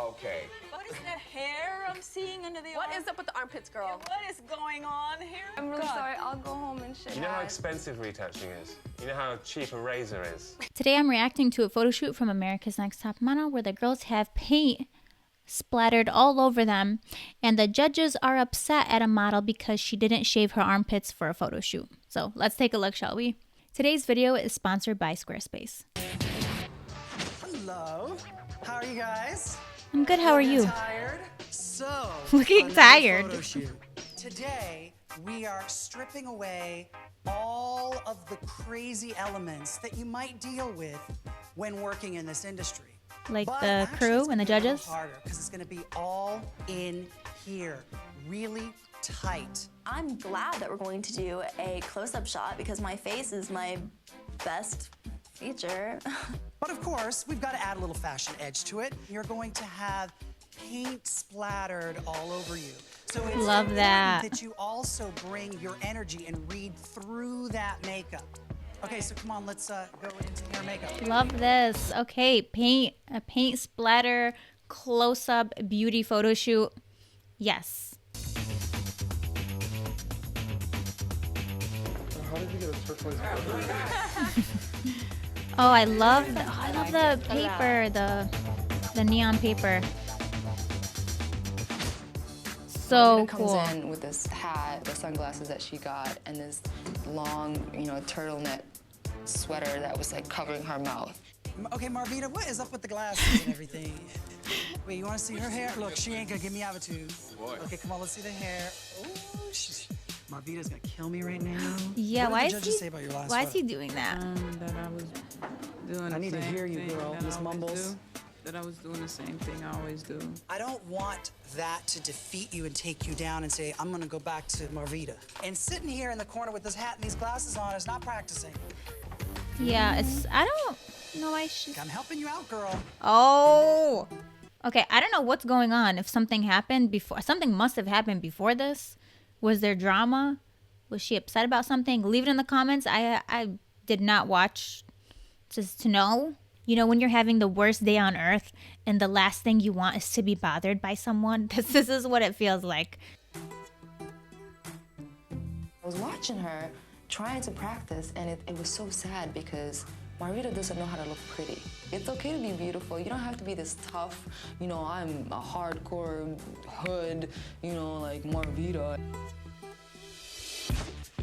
Okay. What is that hair I'm seeing under the arm? What is up with the armpits, girl? Yeah, what is going on here? I'm really sorry. I'll go home and shit. You know how expensive retouching is? You know how cheap a razor is? Today I'm reacting to a photo shoot from America's Next Top Model where the girls have paint splattered all over them, and the judges are upset at a model because she didn't shave her armpits for a photo shoot. So let's take a look, shall we? Today's video is sponsored by Squarespace. Hello. How are you guys? I'm good, how are you? Tired? So, Looking another tired. photo shoot. Today, we are stripping away all of the crazy elements that you might deal with when working in this industry. Like But the actually, crew it's and the gonna be a little judges? harder because it's going to be all in here, really tight. I'm glad that we're going to do a close-up shot because my face is my best feature. But of course, we've got to add a little fashion edge to it. You're going to have paint splattered all over you. So it's Love important that. that you also bring your energy and read through that makeup. Okay, so come on, let's go into hair makeup. Love this. Okay, a paint splatter, close-up beauty photo shoot. Yes. How did you get a turquoise? Oh, I love the paper, the neon paper. So comes cool. in with this hat, the sunglasses that she got, and this long, turtleneck sweater that was like covering her mouth. Okay, Marvita, what is up with the glasses and everything? Wait, you want to see her hair? Look, she ain't gonna give me attitude. Okay, come on, let's see the hair. Oh, Marvita's gonna kill me right now. Yeah, What why did the is judges he? say about your last Why is photo? he doing that? That I was doing I need to hear you, girl. Miss Mumbles. That I was doing the same thing I always do. I don't want that to defeat you and take you down and say, I'm gonna go back to Marvita. And sitting here in the corner with this hat and these glasses on is not practicing. Yeah, I don't know why she. I'm helping you out, girl. Oh. Okay, I don't know what's going on. If something happened before, something must have happened before this. Was there drama? Was she upset about something? Leave it in the comments. I did not watch just to know. You know, when you're having the worst day on earth and the last thing you want is to be bothered by someone, this is what it feels like. I was watching her trying to practice, and it was so sad because Marvita doesn't know how to look pretty. It's okay to be beautiful. You don't have to be this tough, I'm a hardcore hood, like Marvita.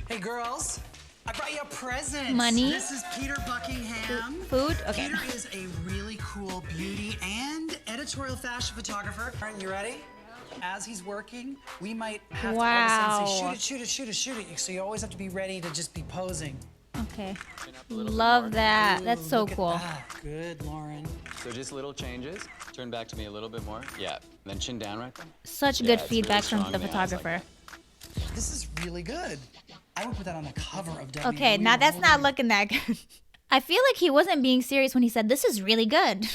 Hey, girls. I brought you a present. Money? This is Peter Buckingham. Food? Okay. Peter is a really cool beauty and editorial fashion photographer. All right, you ready? As he's working, we might have to all of a sudden say, Wow. shoot it, shoot it, shoot it, shoot it. So you always have to be ready to just be posing. Okay. Love that. That's so Look at cool. that. Good, Lauren. So just little changes. Turn back to me a little bit more. Yeah. Then chin down right there. Such Yeah, good it's feedback really from the strong in the eyes like photographer. This is really good. I would put that on the cover of W. Okay, now that's not looking that good. I feel like he wasn't being serious when he said, this is really good.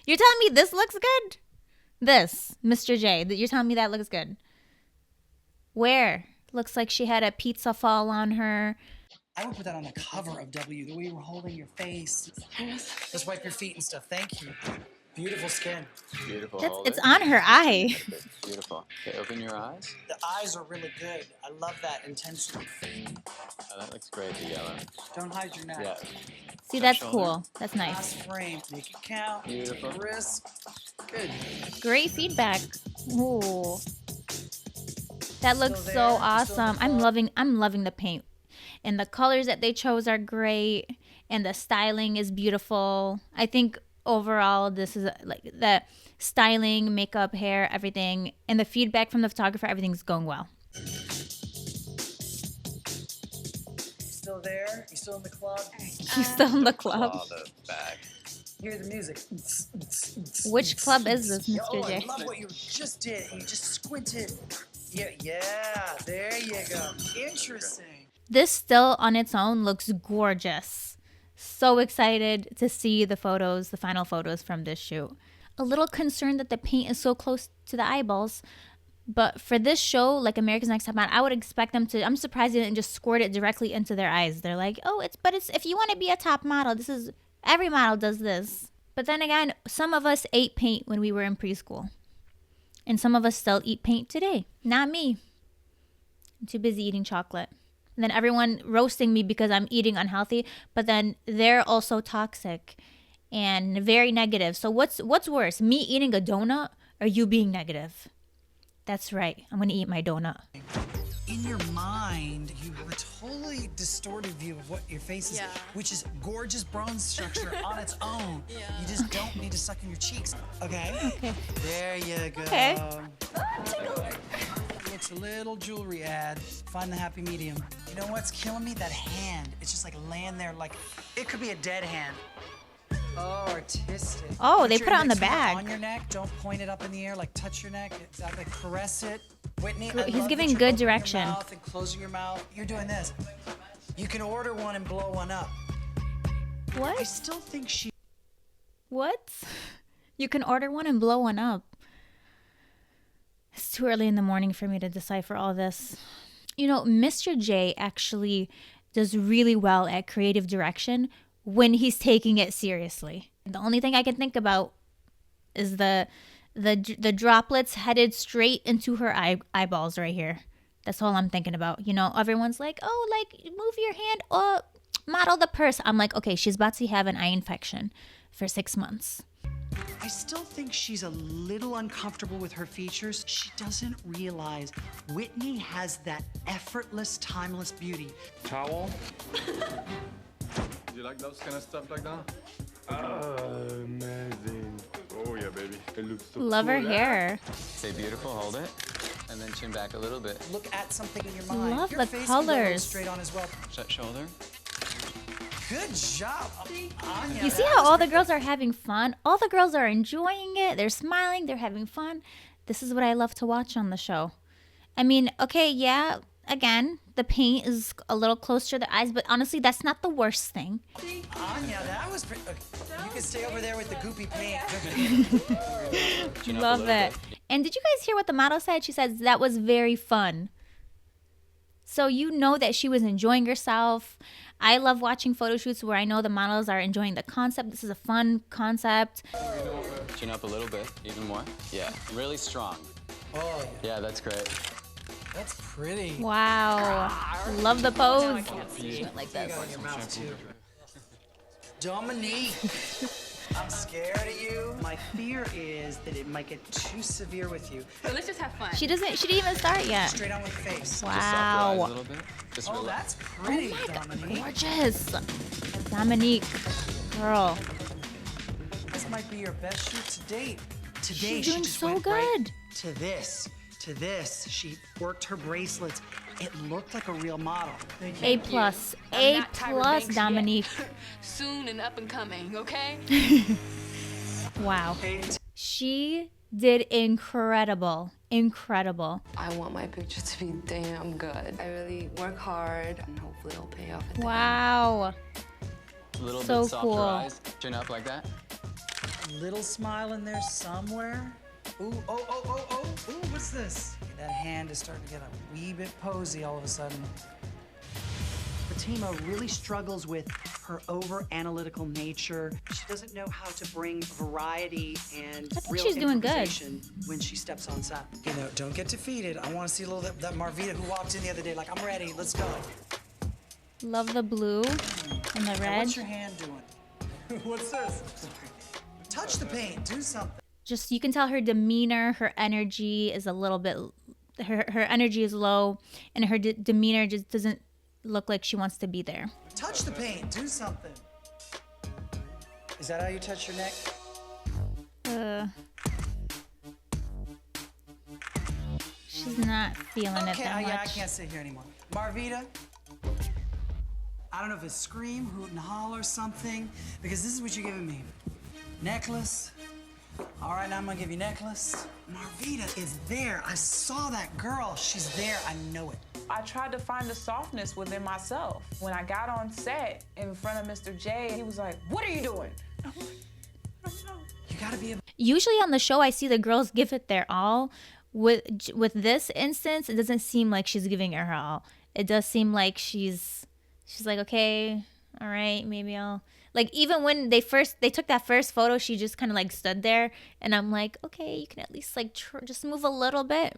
You're telling me this looks good? This, Mr. J, you're telling me that looks good? Where? Looks like she had a pizza fall on her. I would put that on the cover of W, the way you were holding your face. Just wipe your feet and stuff. Thank you. Beautiful skin. Beautiful. That's, Hold it's it. on her eye. Beautiful. Okay, open your eyes. The eyes are really good. I love that intensity. Oh, that looks great, the yellow. Don't hide your neck. Yeah. See, that's Shoulder. cool. That's nice. Last frame. Make it count. Beautiful. Take a risk. Good. Great feedback. Ooh. That looks Still so there? Still awesome. in the I'm loving the paint. And the colors that they chose are great. And the styling is beautiful. I think overall this is like the styling, makeup, hair, everything. And the feedback from the photographer, everything's going well. Still there? You still in the club? You still in the club? Claw the bag. Hear the music. Which club is this, Mr. Oh, I J? love what you just did. You just squinted. Yeah, there you go. Interesting. This still on its own looks gorgeous. So excited to see the photos, the final photos from this shoot. A little concerned that the paint is so close to the eyeballs. But for this show, like America's Next Top Model, I would expect them to, I'm surprised they didn't just squirt it directly into their eyes. They're like, oh, it's if you want to be a top model, this is, every model does this. But then again, some of us ate paint when we were in preschool. And some of us still eat paint today. Not me. I'm too busy eating chocolate. And then everyone roasting me because I'm eating unhealthy, but then they're also toxic and very negative. So what's worse, me eating a donut or you being negative? That's right. I'm going to eat my donut. In your mind, you have a totally distorted view of what your face is, which is gorgeous bronze structure on its own. You just don't need to suck in your cheeks. Okay? There you go. Okay. Looks a little jewelry ad. Find the happy medium. You know what's killing me? That hand. It's just like laying there like, it could be a dead hand. Oh, artistic. Oh, they your put it on the index finger bag. on your neck. Don't point it up in the air. Like touch your neck. Exactly. Caress it. Whitney, I He's love that giving you're good opening your direction. mouth and closing your mouth. You're doing this. You can order one and blow one up. I What? still think she. What? You can order one and blow one up. It's too early in the morning for me to decipher all this. You know, Mr. J actually does really well at creative direction when he's taking it seriously. The only thing I can think about is the droplets headed straight into her eyeballs right here. That's all I'm thinking about. You know, everyone's like, oh, like, move your hand up, model the purse. I'm like, okay, she's about to have an eye infection for 6 months. I still think she's a little uncomfortable with her features. She doesn't realize Whitney has that effortless, timeless beauty. Towel? Do you like those kind of stuff like that? Amazing. Oh yeah, baby. It looks so Love her cool. hair. Stay beautiful, hold it. And then chin back a little bit. Look at something in your mind. Love your the face can go a little colors. straight on as well. Shut shoulder. Good job. Anya, You see that how was all the girls are having fun? All the girls are enjoying it. They're smiling. They're having fun. This is what I love to watch on the show. I mean, okay, yeah, again, the paint is a little closer to the eyes, but honestly, that's not the worst thing. Anya, that was pretty. Okay. You can stay over there with the goopy paint. Chin up a Love little it. bit. And did you guys hear what the model said? She says that was very fun. So you know that she was enjoying herself. I love watching photo shoots where I know the models are enjoying the concept. This is a fun concept. Chin up a little bit, even more. Yeah, really strong. Oh, yeah. Yeah, that's great. That's pretty. Wow. Love the pose. You Like got this. it in your mouth, too. Dominique, I'm scared of you. My fear is that it might get too severe with you. So let's just have fun. She didn't even start yet. Straight on with the face. Just soft your eyes a Wow. little bit. Just Oh, relax. that's pretty, Dominique. Gorgeous. Dominique. Girl. This might be your best shoot to date. Today, She's she doing just so went right good. to this. To this. She worked her bracelets. It looked like a real model. A plus. I'm A not Tyra plus, Banks Dominique. yet. Soon and up and coming, okay? Wow. She did incredible. Incredible. I want my picture to be damn good. I really work hard and hopefully it'll pay off at the end. Wow. A little So bit softer cool. eyes. Chin up like that. A little smile in there somewhere. Ooh, ooh, what's this? That hand is starting to get a wee bit posy all of a sudden. Fatima really struggles with her over-analytical nature. She doesn't know how to bring variety and I think real she's doing good. improvisation when she steps on set. You know, don't get defeated. I want to see a little that Marvita who walked in the other day like, I'm ready, let's go. Love the blue and the Now, red. what's your hand doing? What's this? Touch the paint, do something. Just, you can tell her demeanor, her energy is a little bit, her energy is low, and her demeanor just doesn't look like she wants to be there. Touch the paint, do something. Is that how you touch your neck? She's not feeling it Okay, that yeah, I much. can't sit here anymore. Marvita, I don't know if it's scream, hoot and holler, something, because this is what you're giving me. Necklace. All right, now I'm gonna give you necklace. Marvita is there. I saw that girl. She's there. I know it. I tried to find the softness within myself. When I got on set in front of Mr. J, he was like, "What are you doing?" I'm like, "I don't know." You gotta be able. Usually on the show, I see the girls give it their all. With this instance, it doesn't seem like she's giving it her all. It does seem like she's like, okay, all right, maybe I'll Like, even when they took that first photo, she just kind of like stood there, and I'm like, okay, you can at least like just move a little bit.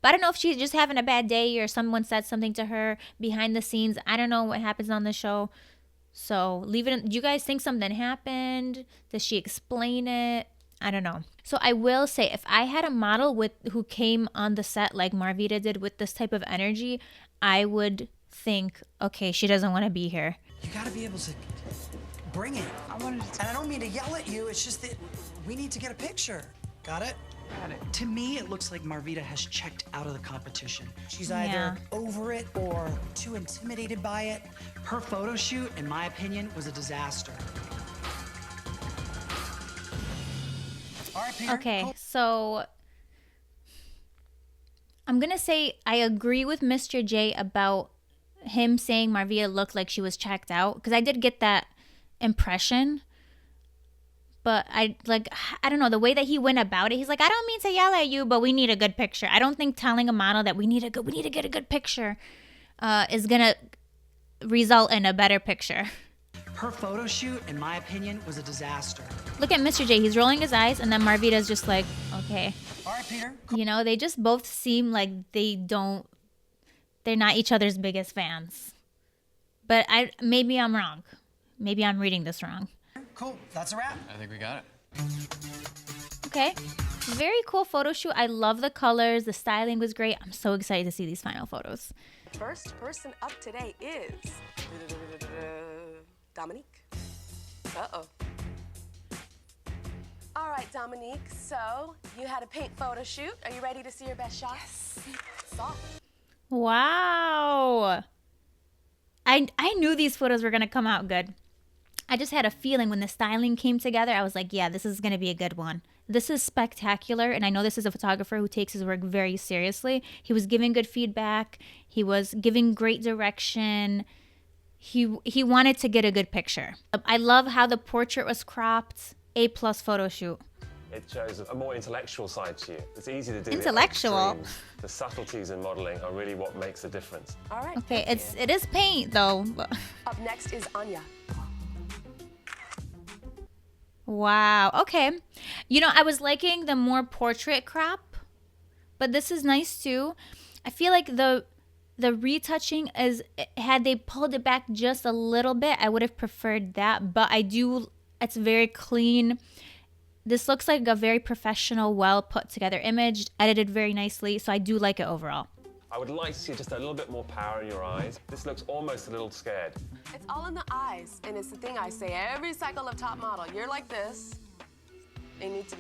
But I don't know if she's just having a bad day or someone said something to her behind the scenes. I don't know what happens on the show. So leave it in. Do you guys think something happened? Does she explain it? I don't know. So I will say, if I had a model who came on the set like Marvita did with this type of energy, I would think, okay, she doesn't want to be here. You gotta be able to bring it. And I don't mean to yell at you, it's just that we need to get a picture. Got it? Got it. To me, it looks like Marvita has checked out of the competition. She's either over it or too intimidated by it. Her photo shoot, in my opinion, was a disaster. All right, Peter. Okay, so I'm going to say I agree with Mr. J about him saying Marvita looked like she was checked out, because I did get that impression. But I don't know, the way that he went about it, he's like, I don't mean to yell at you, but we need a good picture. I don't think telling a model that we need to get a good picture is going to result in a better picture. Her photo shoot, in my opinion, was a disaster. Look at Mr. J. He's rolling his eyes, and then Marvita's just like, okay. All right, Peter. You know, they just both seem like they're not each other's biggest fans. But maybe I'm wrong. Maybe I'm reading this wrong. Cool. That's a wrap. I think we got it. Okay. Very cool photo shoot. I love the colors. The styling was great. I'm so excited to see these final photos. First person up today is Dominique. Uh-oh. All right, Dominique, so you had a paint photo shoot. Are you ready to see your best shot? Yes. Soft. Wow. I knew these photos were going to come out good. I just had a feeling when the styling came together, I was like, yeah, this is going to be a good one. This is spectacular, and I know this is a photographer who takes his work very seriously. He was giving good feedback. He was giving great direction. He wanted to get a good picture. I love how the portrait was cropped. A+ photo shoot. It shows a more intellectual side to you. It's easy to do. Intellectual. The subtleties in modeling are really what makes the difference. All right. Okay, it is paint though. Up next is Anya. Wow. Okay. You know, I was liking the more portrait crop, but this is nice too. I feel like the retouching is, had they pulled it back just a little bit, I would have preferred that, but it's very clean. This looks like a very professional, well put together image, edited very nicely, so I do like it overall. I would like to see just a little bit more power in your eyes. This looks almost a little scared. It's all in the eyes, and it's the thing I say every cycle of top model. You're like this. You need to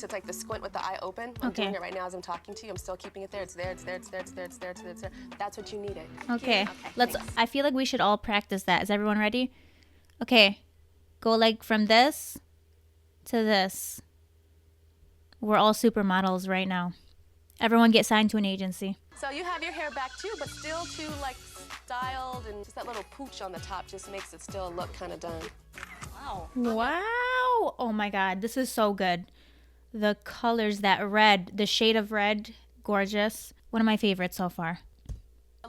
take the squint with the eye open. I'm doing it right now as I'm talking to you. I'm still keeping it there. It's there, it's there, it's there, it's there, it's there, it's there, it's there. That's what you needed. Okay. I feel like we should all practice that. Is everyone ready? Okay. Go like from this to this. We're all supermodels right now. Everyone get signed to an agency. So you have your hair back too, but still too like styled, and just that little pooch on the top just makes it still look kind of done. Wow. Wow. Oh my God. This is so good. The colors, that red, the shade of red, gorgeous. One of my favorites so far.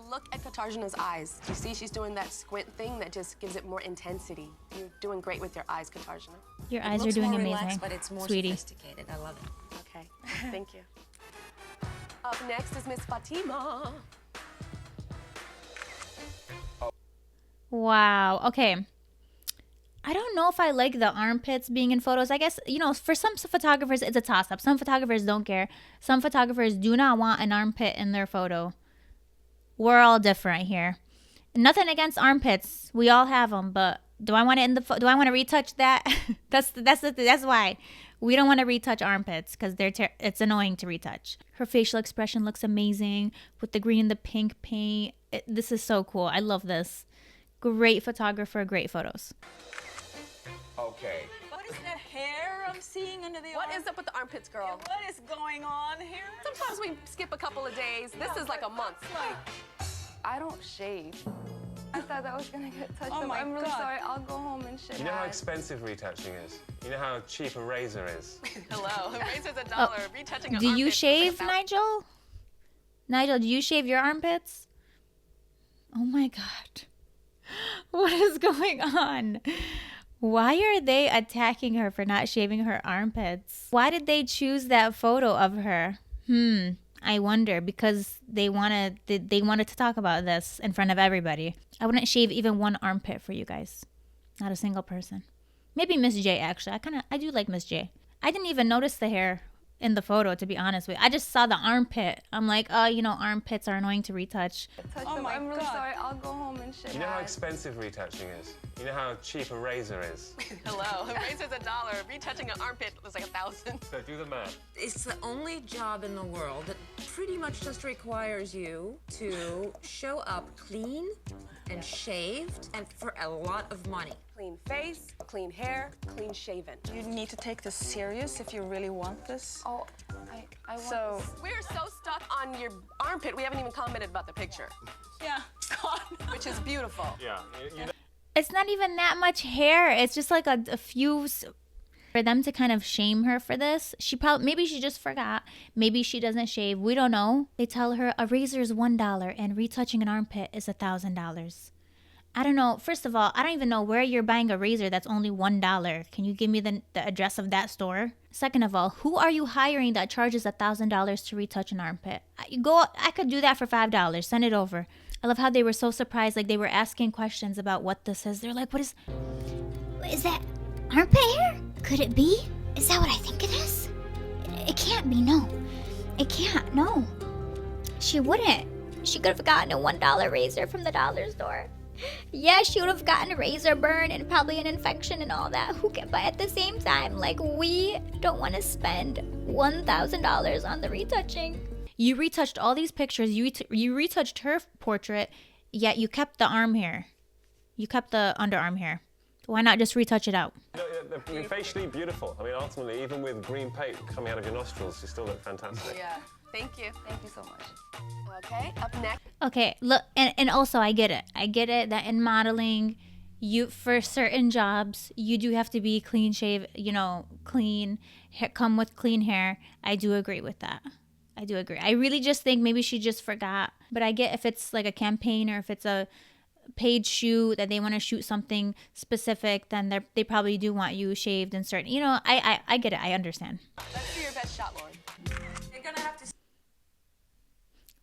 Look at Katarzyna's eyes. Do you see she's doing that squint thing that just gives it more intensity? You're doing great with your eyes, Katarzyna. Your eyes are doing amazing, relaxed, but it's more sweetie. Sophisticated. I love it. Okay, thank you. Up next is Miss Fatima. Wow. Okay. I don't know if I like the armpits being in photos. I guess, you know, for some photographers, it's a toss-up. Some photographers don't care. Some photographers do not want an armpit in their photo. We're all different here. Nothing against armpits. We all have them, but do I want it in the do I want to retouch that? That's why we don't want to retouch armpits, because it's annoying to retouch. Her facial expression looks amazing with the green and the pink paint. This is so cool. I love this. Great photographer, great photos. Okay. What is that hair I'm seeing under the What is up with the armpits, girl? Yeah, what is going on here? Sometimes we skip a couple of days. This is like a month. I don't shave. I thought that was gonna get touched up. I'm really God. sorry. I'll go home and shave. You know how expensive retouching is? You know how cheap a razor is? Hello, a razor's $1. Retouching an Do you armpit shave, like Nigel? Nigel, do you shave your armpits? Oh my God. What is going on? Why are they attacking her for not shaving her armpits? Why did they choose that photo of her? I wonder, because they wanted to talk about this in front of everybody. I wouldn't shave even one armpit for you guys. Not a single person. Maybe Miss J, actually. I do like Miss J. I didn't even notice the hair in the photo, to be honest with you. I just saw the armpit. I'm like, oh, you know, armpits are annoying to retouch. I'm really sorry. I'll go home and shave. You know how expensive retouching is? You know how cheap a razor is? Hello. A razor's $1. Retouching an armpit was like $1,000. So do the math. It's the only job in the world that pretty much just requires you to show up clean and shaved and for a lot of money. Clean face, clean hair, clean shaven. You need to take this serious if you really want this. Oh, I want so this. We're so stuck on your armpit, we haven't even commented about the picture. Yeah, God. Which is beautiful. Yeah. It's not even that much hair. It's just like a few. For them to kind of shame her for this, maybe she just forgot. Maybe she doesn't shave. We don't know. They tell her a razor is $1 and retouching an armpit is $1,000. I don't know. First of all, I don't even know where you're buying a razor that's only $1. Can you give me the address of that store? Second of all, who are you hiring that charges $1,000 to retouch an armpit? I could do that for $5. Send it over. I love how they were so surprised. Like, they were asking questions about what this is. They're like, what is that armpit hair? Could it be? Is that what I think it is? It can't be, no. It can't, no. She wouldn't. She could have gotten a $1 razor from the dollar store. Yeah, she would have gotten a razor burn and probably an infection and all that. But at the same time, like, we don't want to spend $1,000 on the retouching. You retouched all these pictures. You retouched her portrait, yet you kept the arm hair. You kept the underarm hair. Why not just retouch it out? You know, they're facially beautiful. I mean, ultimately, even with green paint coming out of your nostrils, you still look fantastic. Yeah. Thank you. Thank you so much. Okay, up next. Okay, look, and also I get it. I get it that in modeling, for certain jobs, you do have to be clean shave, clean, come with clean hair. I do agree with that. I do agree. I really just think maybe she just forgot. But I get if it's like a campaign or if it's a paid shoot that they want to shoot something specific, then they probably do want you shaved and certain. I get it. I understand. Let's do your best shot, Lauren. You're gonna have to.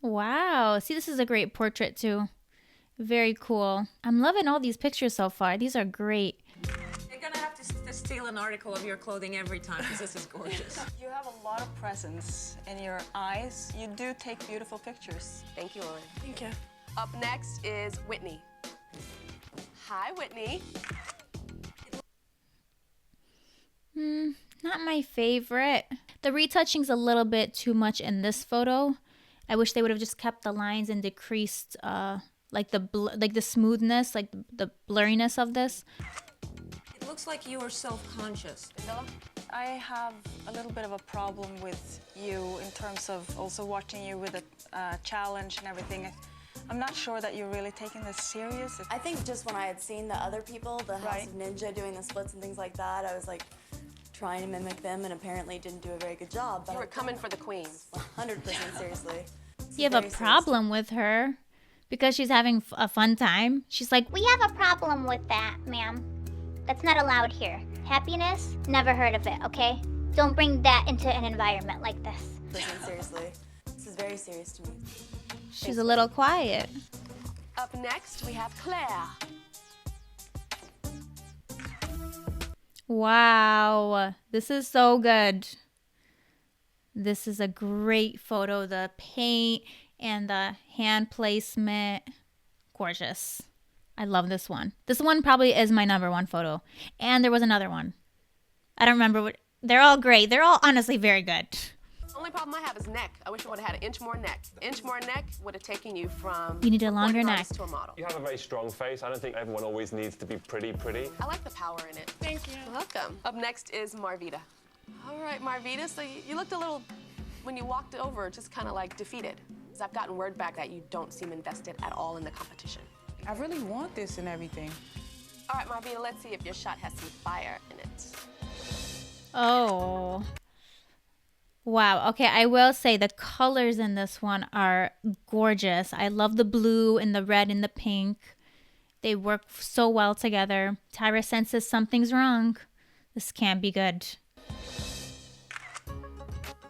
Wow. See, this is a great portrait too. Very cool. I'm loving all these pictures so far. These are great. You're gonna have to steal an article of your clothing every time because this is gorgeous. You have a lot of presence in your eyes. You do take beautiful pictures. Thank you, Lauren. Thank you. Up next is Whitney. Hi, Whitney. Not my favorite. The retouching's a little bit too much in this photo. I wish they would have just kept the lines and decreased like the smoothness, like the blurriness of this. It looks like you are self-conscious. I have a little bit of a problem with you in terms of also watching you with a challenge and everything. I'm not sure that you're really taking this serious. I think just when I had seen the other people, the House of Ninja doing the splits and things like that, I was like trying to mimic them and apparently didn't do a very good job. But you were coming for the queen. 100% seriously. You have a problem with her because she's having a fun time. She's like, we have a problem with that, ma'am. That's not allowed here. Happiness? Never heard of it, okay? Don't bring that into an environment like this. Listen, seriously. This is very serious to me. She's a little quiet. Up next, we have Claire. Wow. This is so good. This is a great photo. The paint and the hand placement. Gorgeous. I love this one. This one probably is my #1 photo. And there was another one. I don't remember what. They're all great. They're all honestly very good. The only problem I have is neck. I wish I would have had an inch more neck. Inch more neck would have taken you from You need a longer neck. To a model. You have a very strong face. I don't think everyone always needs to be pretty. I like the power in it. Thank you. Welcome. Up next is Marvita. All right, Marvita, so you looked a little, when you walked over, just kind of like defeated. Because I've gotten word back that you don't seem invested at all in the competition. I really want this and everything. All right, Marvita, let's see if your shot has some fire in it. Oh. Wow. Okay, I will say the colors in this one are gorgeous. I love the blue and the red and the pink. They work so well together. Tyra senses something's wrong. This can't be good.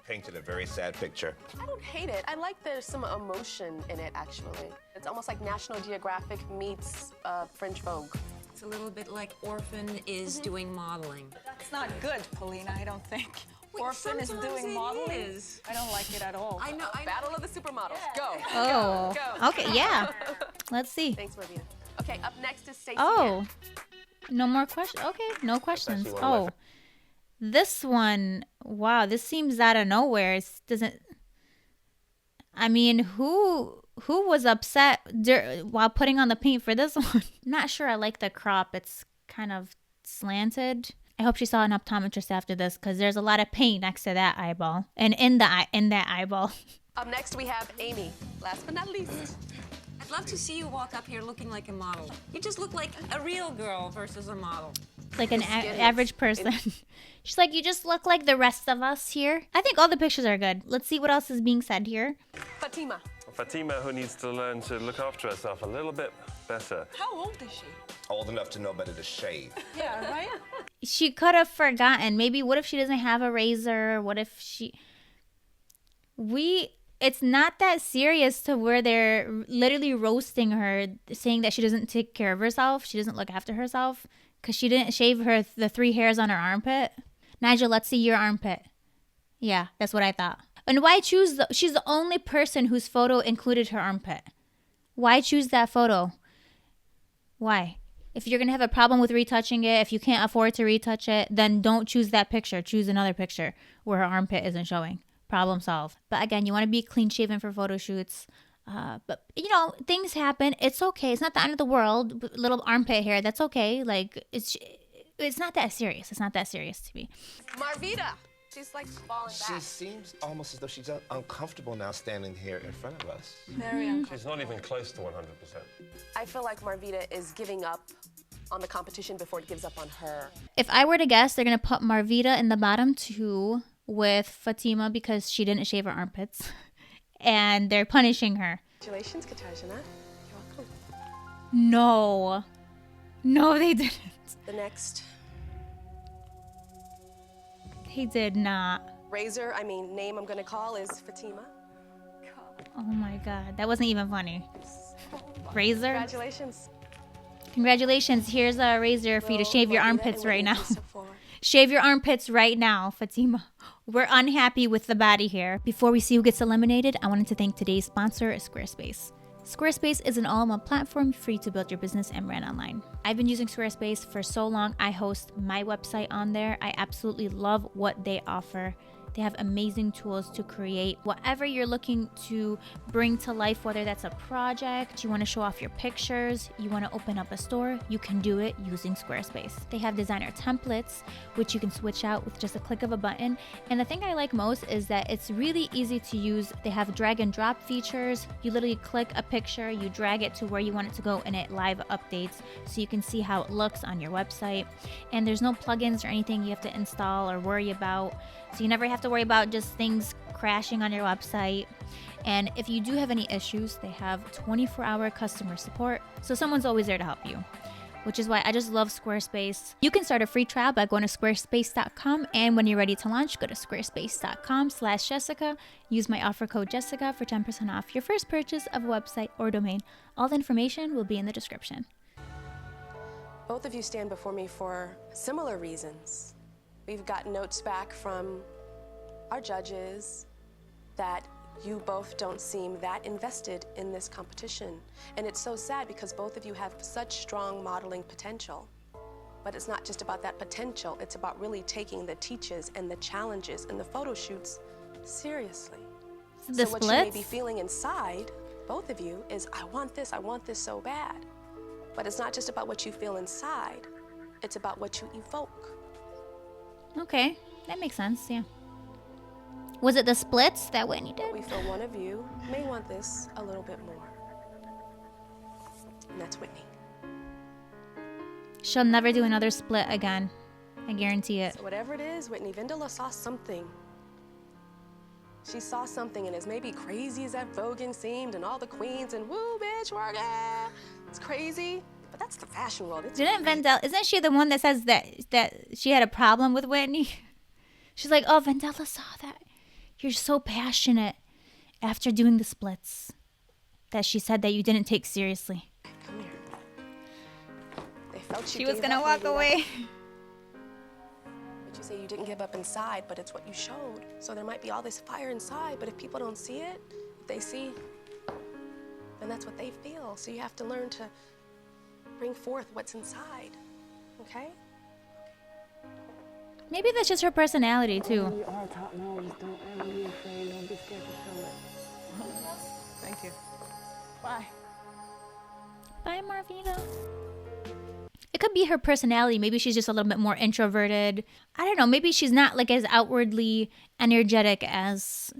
Painted a very sad picture. I don't hate it. I like there's some emotion in it, actually. It's almost like National Geographic meets French Vogue. It's a little bit like Orphan is doing modeling. That's not good, Paulina, I don't think. Wait, Orphan is sometimes doing it modeling. is. I don't like it at all. I know. Battle of the Supermodels. Go. Oh. Go. Okay, yeah. Let's see. Thanks, Marvita. Okay, up next is Stacey. Oh. No more questions. Okay, no questions. Oh. This one, wow, this seems out of nowhere. It doesn't. I mean, who was upset while putting on the paint for this one? Not sure I like the crop. It's kind of slanted. I hope she saw an optometrist after this because there's a lot of paint next to that eyeball and in that eyeball. Up next we have Amy. Last but not least. I'd love to see you walk up here looking like a model. You just look like a real girl versus a model. Like an average person. She's like, you just look like the rest of us here. I think all the pictures are good. Let's see what else is being said here. Fatima. Fatima, who needs to learn to look after herself a little bit better. How old is she? Old enough to know better to shave. Yeah, right? She could have forgotten. Maybe what if she doesn't have a razor? What if she... It's not that serious to where they're literally roasting her, saying that she doesn't take care of herself. She doesn't look after herself because she didn't shave the 3 hairs on her armpit. Nigel, let's see your armpit. Yeah, that's what I thought. And why choose she's the only person whose photo included her armpit. Why choose that photo? Why? If you're going to have a problem with retouching it, if you can't afford to retouch it, then don't choose that picture. Choose another picture where her armpit isn't showing. Problem solved. But again, you want to be clean shaven for photo shoots. But, you know, things happen. It's okay. It's not the end of the world. Little armpit hair, that's okay. Like, it's not that serious. It's not that serious to me. Marvita. She's like falling back. She seems almost as though she's uncomfortable now standing here in front of us. Very uncomfortable. She's not even close to 100%. I feel like Marvita is giving up on the competition before it gives up on her. If I were to guess, they're going to put Marvita in the bottom 2 with Fatima because she didn't shave her armpits. And they're punishing her. Congratulations, Katarzyna. You're welcome. No. No, they didn't. The next. He did not. Name I'm gonna call is Fatima. Oh my God, that wasn't even funny. Razor? Congratulations. Congratulations, here's a razor for you to shave your armpits right now. Shave your armpits right now, Fatima. We're unhappy with the body hair. Before we see who gets eliminated, I wanted to thank today's sponsor, Squarespace. Squarespace is an all-in-one platform free to build your business and brand online. I've been using Squarespace for so long. I host my website on there. I absolutely love what they offer. They have amazing tools to create whatever you're looking to bring to life, whether that's a project, you want to show off your pictures, you want to open up a store, you can do it using Squarespace. They have designer templates, which you can switch out with just a click of a button. And the thing I like most is that it's really easy to use. They have drag and drop features. You literally click a picture, you drag it to where you want it to go, and it live updates so you can see how it looks on your website. And there's no plugins or anything you have to install or worry about. So you never have to worry about just things crashing on your website. And if you do have any issues, they have 24-hour customer support. So someone's always there to help you, which is why I just love Squarespace. You can start a free trial by going to squarespace.com. And when you're ready to launch, go to squarespace.com/Jessica. Use my offer code Jessica for 10% off your first purchase of a website or domain. All the information will be in the description. Both of you stand before me for similar reasons. We've got notes back from our judges that you both don't seem that invested in this competition. And it's so sad because both of you have such strong modeling potential. But it's not just about that potential, it's about really taking the teaches and the challenges and the photo shoots seriously. The so what you may be feeling inside, both of you, is I want this so bad. But it's not just about what you feel inside, it's about what you evoke. Okay, that makes sense, yeah. Was it the splits that Whitney did? We feel one of you may want this a little bit more. And that's Whitney. She'll never do another split again. I guarantee it. So whatever it is, Whitney Vindola saw something. She saw something, and as maybe crazy as that voguing seemed, and all the queens, and woo, bitch, work, it's crazy, But that's the fashion world. It's Didn't great. Vendela, isn't she the one that says that she had a problem with Whitney? She's like, oh, Vendela saw that. You're so passionate after doing the splits that she said that you didn't take seriously. Come here. They felt She was gonna walk away. But you say you didn't give up inside, but it's what you showed. So there might be all this fire inside, but if people don't see it, if they see, then that's what they feel. So you have to learn to bring forth what's inside, okay? Maybe that's just her personality too. You are top knowledge. Don't ever be afraid. Don't be scared to show it. Thank you. Bye. Bye, Marvita. It could be her personality. Maybe she's just a little bit more introverted. I don't know. Maybe she's not like as outwardly energetic as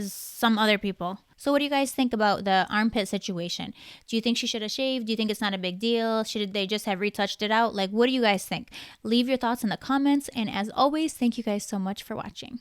some other people. So what do you guys think about the armpit situation? Do you think she should have shaved? Do you think it's not a big deal? Should they just have retouched it out? Like, what do you guys think? Leave your thoughts in the comments. And as always, thank you guys so much for watching.